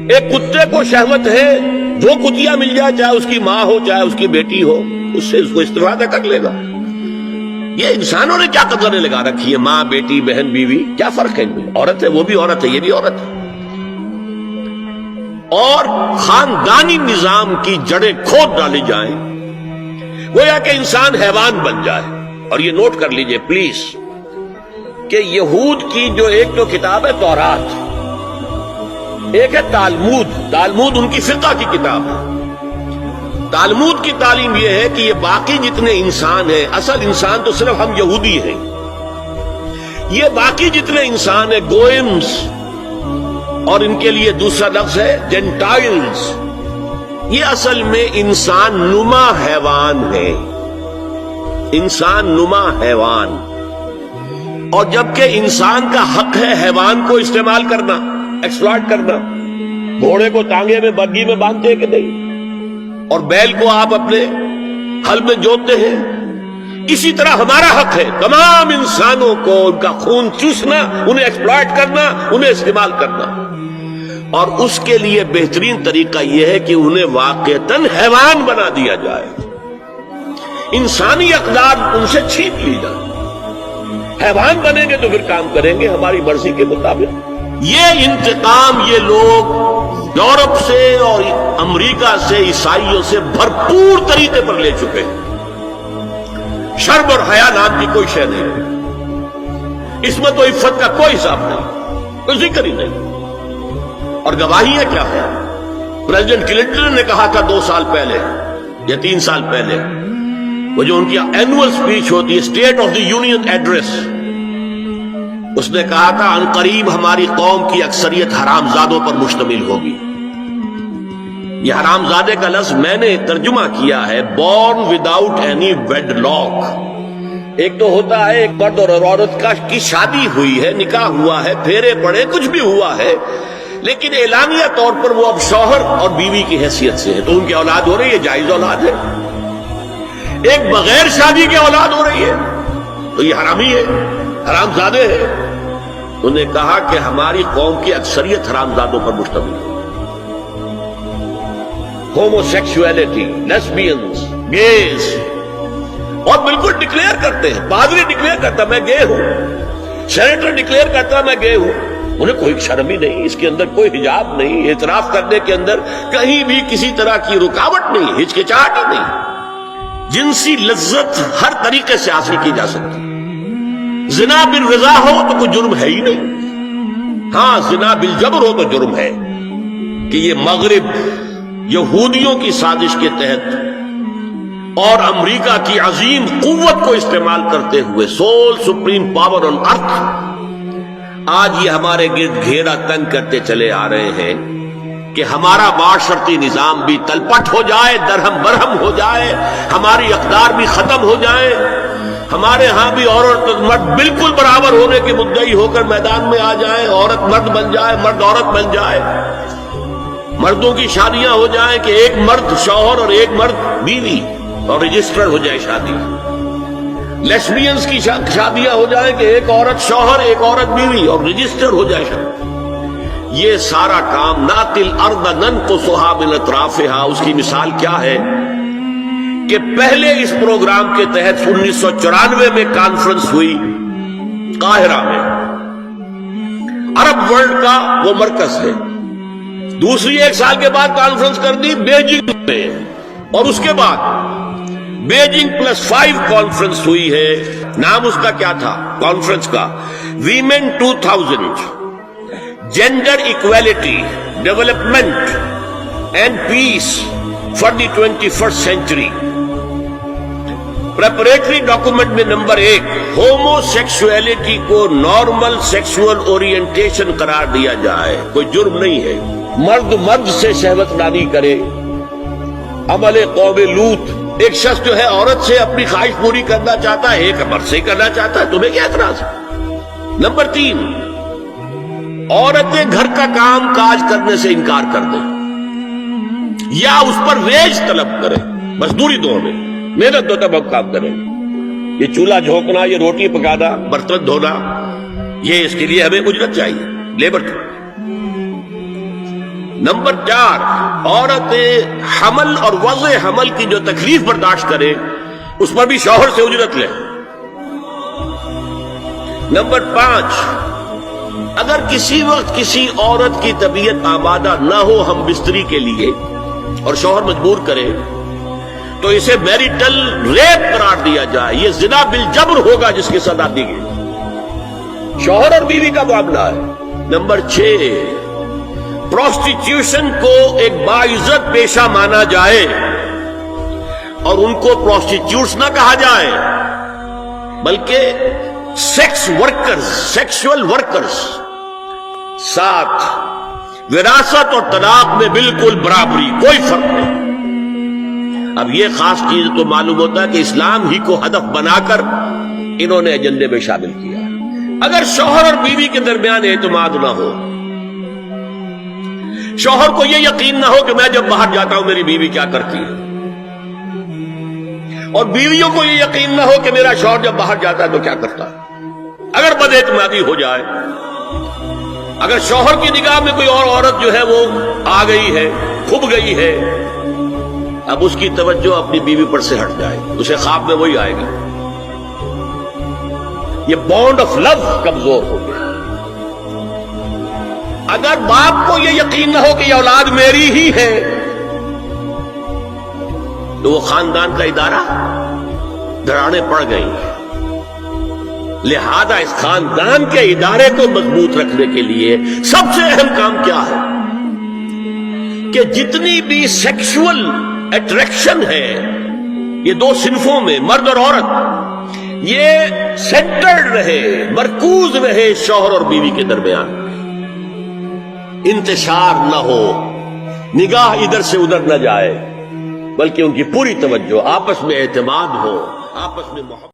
ایک کتے کو شہوت ہے، جو کتیا مل جائے، چاہے اس کی ماں ہو چاہے اس کی بیٹی ہو، اس سے اس کو استفادہ کر لے گا۔ یہ انسانوں نے کیا قدریں لگا رکھی ہے؟ ماں، بیٹی، بہن، بیوی، کیا فرق ہے ان میں؟ عورت ہے وہ بھی عورت ہے، یہ بھی عورت ہے۔ اور خاندانی نظام کی جڑیں کھود ڈالی جائیں، گویا کہ انسان حیوان بن جائے۔ اور یہ نوٹ کر لیجئے پلیز کہ یہود کی جو ایک تو کتاب ہے تورات، ایک ہے تالمود۔ تالمود ان کی فقہ کی کتاب ہے۔ تالمود کی تعلیم یہ ہے کہ یہ باقی جتنے انسان ہیں، اصل انسان تو صرف ہم یہودی ہیں، یہ باقی جتنے انسان ہیں گوئمز، اور ان کے لیے دوسرا لفظ ہے جینٹائلز، یہ اصل میں انسان نما حیوان ہے، انسان نما حیوان۔ اور جبکہ انسان کا حق ہے حیوان کو استعمال کرنا، ایکسپلائٹ کرنا۔ گھوڑے کو ٹانگے میں بگھی میں باندھتے ہیں کہ نہیں، اور بیل کو آپ اپنے ہل میں جوتتے ہیں، اسی طرح ہمارا حق ہے تمام انسانوں کو ان کا خون چوسنا، انہیں ایکسپلائٹ کرنا، انہیں استعمال کرنا۔ اور اس کے لیے بہترین طریقہ یہ ہے کہ انہیں واقعتاً حیوان بنا دیا جائے، انسانی اقدار ان سے چھین لی جائے۔ حیوان بنیں گے تو پھر کام کریں گے ہماری مرضی کے مطابق۔ یہ انتقام یہ لوگ یورپ سے اور امریکہ سے، عیسائیوں سے بھرپور طریقے پر لے چکے ہیں۔ شرم اور حیا نام کی کوئی شے نہیں، عصمت و عفت کا کوئی حساب نہیں، کوئی ذکر ہی نہیں۔ اور گواہی ہے کیا ہے؟ پریزیڈنٹ کلنٹن نے کہا تھا 2 سال پہلے یا 3 سال پہلے، وہ جو ان کی اینوئل سپیچ ہوتی ہے، State of the Union address, اس نے کہا تھا ان قریب ہماری قوم کی اکثریت حرام زادوں پر مشتمل ہوگی۔ یہ حرام زادے کا لفظ میں نے ترجمہ کیا ہے born without any wedlock. ایک تو ہوتا ہے ایک مرد اور عورت کی شادی ہوئی ہے، نکاح ہوا ہے، پھیرے پڑے، کچھ بھی ہوا ہے، لیکن اعلانیہ طور پر وہ اب شوہر اور بیوی کی حیثیت سے ہے، تو ان کی اولاد ہو رہی ہے، جائز اولاد ہے۔ ایک بغیر شادی کی اولاد ہو رہی ہے تو یہ حرامی ہے، حرام زادے ہے۔ انہوں نے کہا کہ ہماری قوم کی اکثریت حرام زادوں پر مشتمل ہے۔ ہومو سیکسولیٹی، لیسبینز، گیز، اور بالکل ڈکلیئر کرتے ہیں، پادری ڈکلیئر کرتا میں گے ہوں، سینیٹر ڈکلیئر کرتا میں گے ہوں، انہیں کوئی شرم ہی نہیں، اس کے اندر کوئی حجاب نہیں، اعتراف کرنے کے اندر کہیں بھی کسی طرح کی رکاوٹ نہیں، ہچکچاہٹ ہی نہیں۔ جنسی لذت ہر طریقے سے حاصل کی جا سکتی۔ زنا بالرضا ہو تو کوئی جرم ہے ہی نہیں، ہاں زنا بالجبر ہو تو جرم ہے کہ یہ مغرب یہودیوں کی سازش کے تحت اور امریکہ کی عظیم قوت کو استعمال کرتے ہوئے، سول سپریم پاور آن ارتھ، آج یہ ہمارے گرد گھیرا تنگ کرتے چلے آ رہے ہیں کہ ہمارا معاشرتی نظام بھی تلپٹ ہو جائے، درہم برہم ہو جائے، ہماری اقدار بھی ختم ہو جائے، ہمارے ہاں بھی عورت اور مرد بالکل برابر ہونے کے مدعی ہو کر میدان میں آ جائیں، عورت مرد بن جائے، مرد عورت بن جائے، مردوں کی شادیاں ہو جائیں کہ ایک مرد شوہر اور ایک مرد بیوی، اور رجسٹر ہو جائے شادی۔ لیسبینز کی شادیاں ہو جائیں کہ ایک عورت شوہر ایک عورت بیوی، اور رجسٹر ہو جائے شادی۔ یہ سارا کام ناتل ارض ننقصھا من اطرافھا، اس کی مثال کیا ہے کہ پہلے اس پروگرام کے تحت 1994 میں کانفرنس ہوئی قاہرہ میں، عرب ورلڈ کا وہ مرکز ہے۔ دوسری 1 سال کے بعد کانفرنس کر دی بیجنگ میں، اور اس کے بعد بیجنگ +5 کانفرنس ہوئی ہے۔ نام اس کا کیا تھا کانفرنس کا؟ Women 2000، gender equality, development and peace for the 21st century. Preparatory document میں نمبر 1، ہومو سیکسولیٹی کو نارمل سیکسول اورینٹیشن قرار دیا جائے، کوئی جرم نہیں ہے۔ مرد مرد سے شہوت رانی کرے، عمل قوم لوط، ایک شخص جو ہے عورت سے اپنی خواہش پوری کرنا چاہتا ہے، ایک مرد سے کرنا چاہتا ہے، تمہیں کیا اعتراض ہے؟ نمبر 3، عورتیں گھر کا کام کاج کرنے سے انکار کر دیں یا اس پر ویج طلب کریں، مزدوری دو ہمیں، محنت دو تب ہم کام کریں۔ یہ چولہا جھونکنا، یہ روٹی پکانا، برتن دھونا، یہ اس کے لیے ہمیں اجرت چاہیے، لیبر۔ نمبر 4، عورت حمل اور وضع حمل کی جو تکلیف برداشت کرے اس پر بھی شوہر سے اجرت لے۔ نمبر 5، اگر کسی وقت کسی عورت کی طبیعت آمادہ نہ ہو ہم بستری کے لیے اور شوہر مجبور کرے تو اسے میریٹل ریپ قرار دیا جائے، یہ زنا بالجبر ہوگا جس کی سزا دی گئی، شوہر اور بیوی کا معاملہ ہے۔ نمبر 6، پروسٹیٹیوشن کو ایک باعزت پیشہ مانا جائے اور ان کو پروسٹیٹیوٹس نہ کہا جائے بلکہ سیکس ورکرز، سیکسول ورکرز۔ 7، وراثت اور طلاق میں بالکل برابری، کوئی فرق نہیں۔ اب یہ خاص چیز تو معلوم ہوتا ہے کہ اسلام ہی کو ہدف بنا کر انہوں نے ایجنڈے میں شامل کیا۔ اگر شوہر اور بیوی کے درمیان اعتماد نہ ہو، شوہر کو یہ یقین نہ ہو کہ میں جب باہر جاتا ہوں میری بیوی کیا کرتی ہے، اور بیویوں کو یہ یقین نہ ہو کہ میرا شوہر جب باہر جاتا ہے تو کیا کرتا ہے، اگر بد اعتمادی ہو جائے، اگر شوہر کی نگاہ میں کوئی اور عورت جو ہے وہ آ گئی ہے، کھب گئی ہے، اب اس کی توجہ اپنی بیوی پر سے ہٹ جائے، اسے خواب میں وہی آئے گی، یہ بانڈ آف لو کمزور ہو گیا۔ اگر باپ کو یہ یقین نہ ہو کہ یہ اولاد میری ہی ہے تو وہ خاندان کا ادارہ دراڑیں پڑ گئی ہیں۔ لہذا اس خاندان کے ادارے کو مضبوط رکھنے کے لیے سب سے اہم کام کیا ہے کہ جتنی بھی سیکشول اٹریکشن ہے یہ دو صنفوں میں، مرد اور عورت، یہ سینٹرڈ رہے، مرکوز رہے شوہر اور بیوی کے درمیان، انتشار نہ ہو، نگاہ ادھر سے ادھر نہ جائے، بلکہ ان کی پوری توجہ، آپس میں اعتماد ہو، آپس میں محبت